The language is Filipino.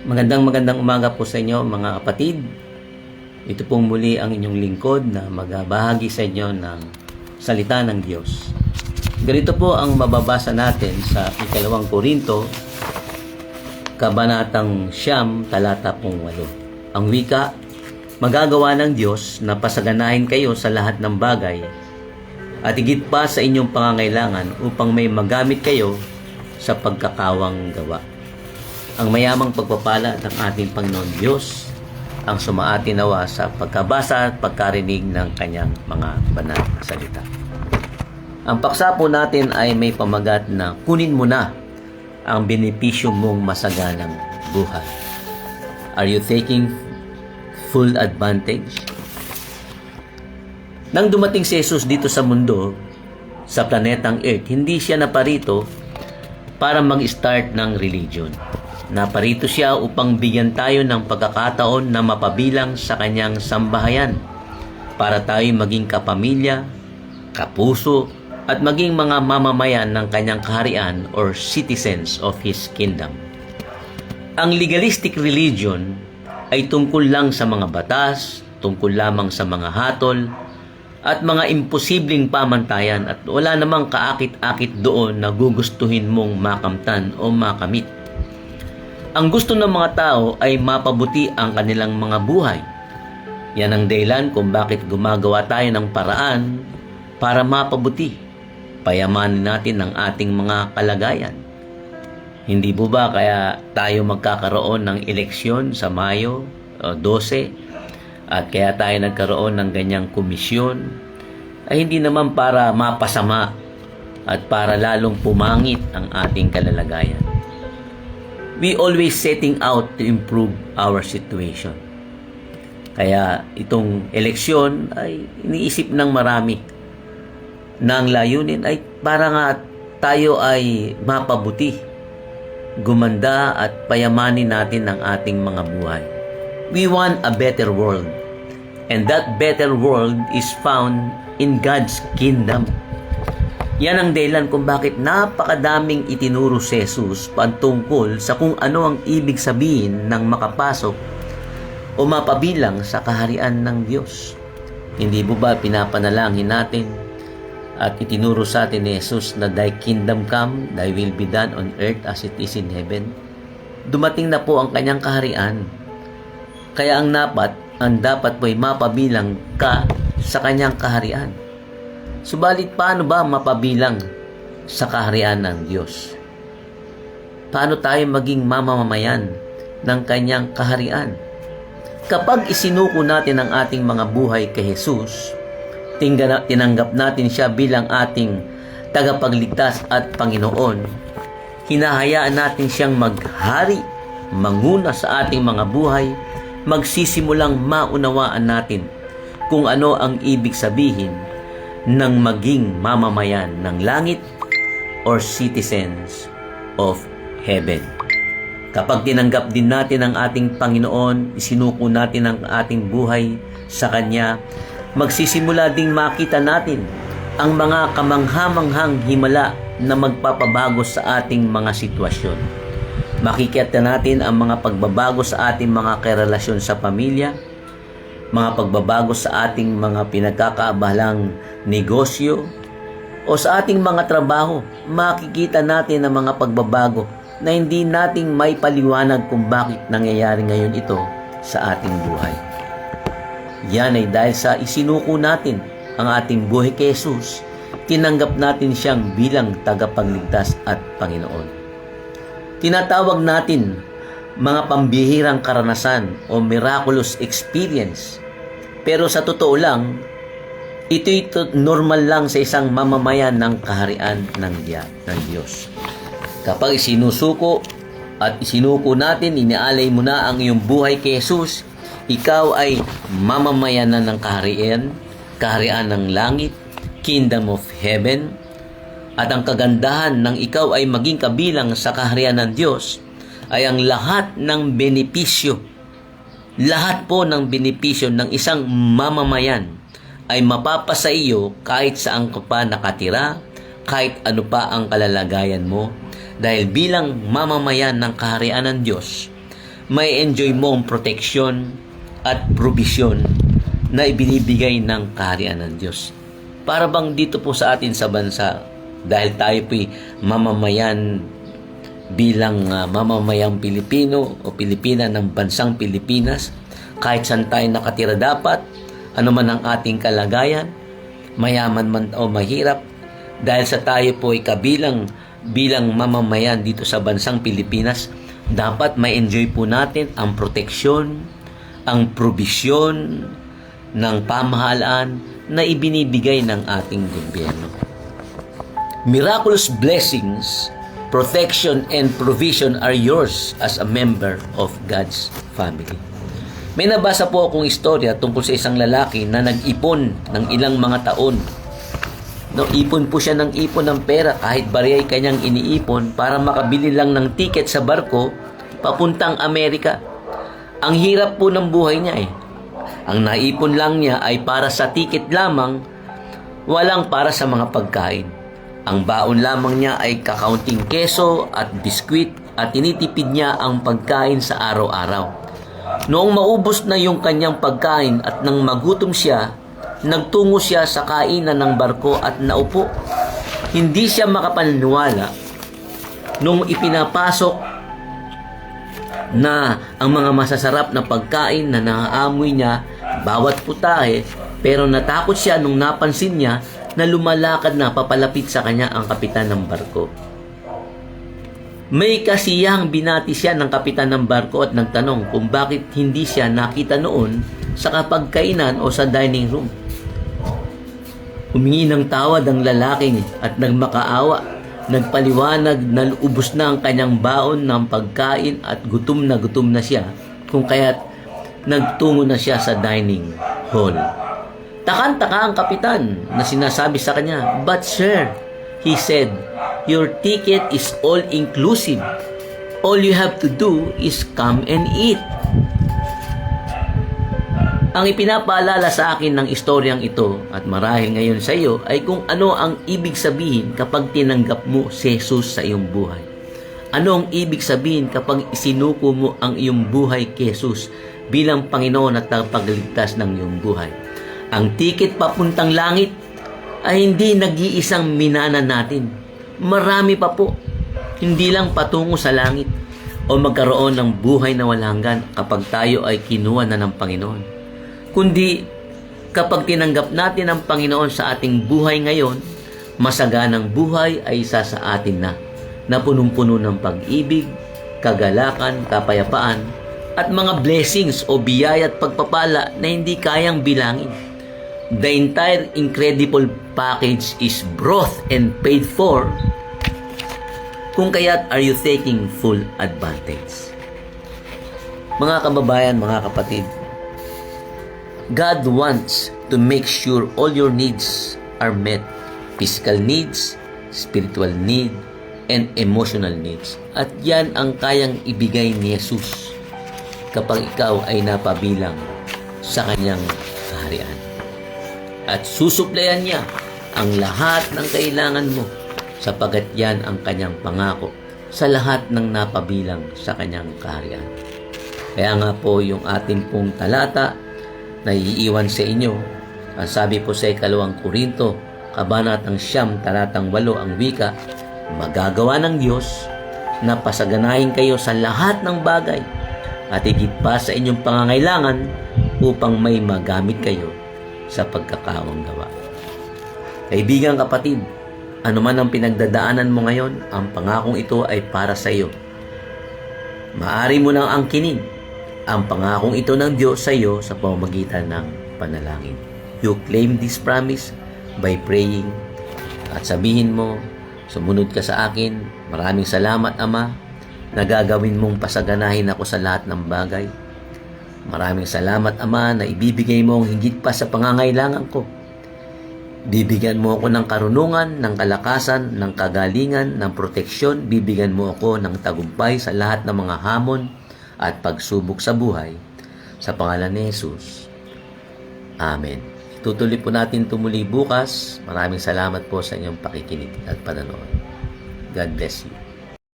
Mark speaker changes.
Speaker 1: Magandang umaga po sa inyo mga kapatid. Ito pong muli ang inyong lingkod na magbahagi sa inyo ng salita ng Diyos. Ganito po ang mababasa natin sa 2 Korinto, Kabanatang 9, talata 8. Ang wika, magagawa ng Diyos na pasaganahin kayo sa lahat ng bagay at higit pa sa inyong pangangailangan upang may magamit kayo sa pagkakawang gawa. Ang mayamang pagpapala ng ating Panginoon Diyos ang sumaati nawa sa pagkabasa at pagkarinig ng kanyang mga banal na salita. Ang paksa po natin ay may pamagat na kunin mo na ang benepisyo mong masaganang buhay. Are you taking full advantage? Nang dumating si Jesus dito sa mundo, sa planetang Earth, hindi siya naparito para mag-start ng religion. Naparito siya upang bigyan tayo ng pagkakataon na mapabilang sa kanyang sambahayan para tayo maging kapamilya, kapuso, at maging mga mamamayan ng kanyang kaharian or citizens of His kingdom. Ang legalistic religion ay tungkol lang sa mga batas, tungkol lamang sa mga hatol, at mga imposibleng pamantayan at wala namang kaakit-akit doon na gugustuhin mong makamtan o makamit. Ang gusto ng mga tao ay mapabuti ang kanilang mga buhay. Yan ang dahilan kung bakit gumagawa tayo ng paraan para mapabuti, payamanin natin ang ating mga kalagayan. Hindi po ba kaya tayo magkakaroon ng eleksyon sa Mayo 12 at kaya tayo nagkaroon ng ganyang komisyon? Ay hindi naman para mapasama at para lalong pumangit ang ating kalalagayan. We always setting out to improve our situation. Kaya itong eleksyon ay iniisip ng marami na ang layunin ay para nga tayo ay mapabuti, gumanda at payamanin natin ang ating mga buhay. We want a better world, and that better world is found in God's kingdom. Yan ang dahilan kung bakit napakadaming itinuro si Jesus patungkol sa kung ano ang ibig sabihin ng makapasok o mapabilang sa kaharian ng Diyos. Hindi po ba pinapanalangin natin at itinuro sa atin ni Jesus na Thy kingdom come, Thy will be done on earth as it is in heaven? Dumating na po ang kanyang kaharian. Kaya ang dapat po ay mapabilang ka sa kanyang kaharian. Subalit paano ba mapabilang sa kaharian ng Diyos? Paano tayo maging mamamayan ng kanyang kaharian? Kapag isinuko natin ang ating mga buhay kay Jesus, tinanggap natin siya bilang ating tagapagligtas at Panginoon, hinahayaan natin siyang maghari, manguna sa ating mga buhay, magsisimulang maunawaan natin kung ano ang ibig sabihin ng maging mamamayan ng langit or citizens of heaven. Kapag tinanggap din natin ang ating Panginoon, isinuko natin ang ating buhay sa Kanya, magsisimula ding makita natin ang mga kamangha-manghang himala na magpapabago sa ating mga sitwasyon. Makikita natin ang mga pagbabago sa ating mga karelasyon sa pamilya, mga pagbabago sa ating mga pinagkakaabalang negosyo o sa ating mga trabaho. Makikita natin ang mga pagbabago na hindi nating may paliwanag kung bakit nangyayari ngayon ito sa ating buhay. Yan ay dahil sa isinuko natin ang ating buhay kay Jesus, tinanggap natin siyang bilang tagapagligtas at Panginoon. Tinatawag natin mga pambihirang karanasan o miraculous experience. Pero sa totoo lang, ito normal lang sa isang mamamayan ng kaharian ng Diyos. Kapag isinusuko at isinuko natin, inialay mo na ang iyong buhay kay Jesus, ikaw ay mamamayan na ng kaharian ng langit, kingdom of heaven. At ang kagandahan ng ikaw ay maging kabilang sa kaharian ng Diyos ay ang lahat ng benepisyo, lahat po ng benepisyo ng isang mamamayan ay mapapasa iyo kahit saan ka pa nakatira, kahit ano pa ang kalalagayan mo, dahil bilang mamamayan ng kaharian ng Diyos, may enjoy mo ang proteksyon at provision na ibinibigay ng kaharian ng Diyos. Para bang dito po sa atin sa bansa, dahil tayo po'y mamamayan bilang mamamayang Pilipino o Pilipina ng bansang Pilipinas, kahit saan tayo nakatira dapat, ano man ang ating kalagayan, mayaman man o mahirap, dahil sa tayo po ay bilang mamamayan dito sa bansang Pilipinas, dapat ma-enjoy po natin ang proteksyon, ang probisyon ng pamahalaan na ibinibigay ng ating gobyerno. Miraculous blessings, protection, and provision are yours as a member of God's family. May nabasa po akong istorya tungkol sa isang lalaki na nag-ipon ng ilang mga taon. Ipon po siya ng pera, kahit bariyay kanyang iniipon para makabili lang ng tiket sa barko papuntang Amerika. Ang hirap po ng buhay niya Ang naipon lang niya ay para sa tiket lamang, walang para sa mga pagkain. Ang baon lamang niya ay kakaunting keso at biskwit at tinitipid niya ang pagkain sa araw-araw. Noong maubos na yung kanyang pagkain at nang magutom siya, nagtungo siya sa kainan ng barko at naupo. Hindi siya makapaniwala nung ipinapasok na ang mga masasarap na pagkain na naaamoy niya bawat putahe, pero natakot siya nung napansin niya na lumalakad na papalapit sa kanya ang kapitan ng barko. May kasiyang binati siya ng kapitan ng barko at nagtanong kung bakit hindi siya nakita noon sa kapagkainan o sa dining room. Humingi ng tawad ang lalaking at nagmakaawa, nagpaliwanag na ubos na ang kanyang baon ng pagkain at gutom na siya, kung kaya't nagtungo na siya sa dining hall. Takan-taka ang kapitan na sinasabi sa kanya, "But sir," he said, "your ticket is all-inclusive. All you have to do is come and eat." Ang ipinapaalala sa akin ng istoryang ito at marahil ngayon sa iyo ay kung ano ang ibig sabihin kapag tinanggap mo si Jesus sa iyong buhay. Ano ang ibig sabihin kapag isinuko mo ang iyong buhay kay Jesus bilang Panginoon at tagapagligtas ng iyong buhay. Ang tiket papuntang langit ay hindi nag-iisang minana natin. Marami pa po. Hindi lang patungo sa langit o magkaroon ng buhay na walang hanggan kapag tayo ay kinuha na ng Panginoon. Kundi kapag tinanggap natin ang Panginoon sa ating buhay ngayon, masaganang buhay ay isa sa atin na punong-puno ng pag-ibig, kagalakan, kapayapaan, at mga blessings o biyaya at pagpapala na hindi kayang bilangin. The entire incredible package is brought and paid for. Kung kaya't are you taking full advantage? Mga kababayan, mga kapatid, God wants to make sure all your needs are met. Physical needs, spiritual need, and emotional needs. At yan ang kayang ibigay ni Jesus kapag ikaw ay napabilang sa kanyang kaharian. At susuplayan niya ang lahat ng kailangan mo sapagkat yan ang kanyang pangako sa lahat ng napabilang sa kanyang kaharian. Kaya nga po yung ating pong talata na iiwan sa inyo, ang sabi po sa 2 Korinto, kabanatang 9, talatang 8 ang wika, magagawa ng Diyos na pasaganahin kayo sa lahat ng bagay at higit pa sa inyong pangangailangan upang may magamit kayo sa pagkakawang gawa. Kaibigan, kapatid, ano man ang pinagdadaanan mo ngayon, ang pangakong ito ay para sa iyo. Maari mo nang angkinin ang pangakong ito ng Diyos sa iyo sa pamamagitan ng panalangin. You claim this promise by praying at sabihin mo, sumunod ka sa akin, maraming salamat Ama, nagagawin mong pasaganahin ako sa lahat ng bagay. Maraming salamat Ama na ibibigay mo ang higit pa sa pangangailangan ko. Bibigyan mo ako ng karunungan, ng kalakasan, ng kagalingan, ng proteksyon. Bibigyan mo ako ng tagumpay sa lahat ng mga hamon at pagsubok sa buhay. Sa pangalan ni Jesus. Amen. Tutuloy po natin tumuli bukas. Maraming salamat po sa inyong pakikinig at panonood. God bless you.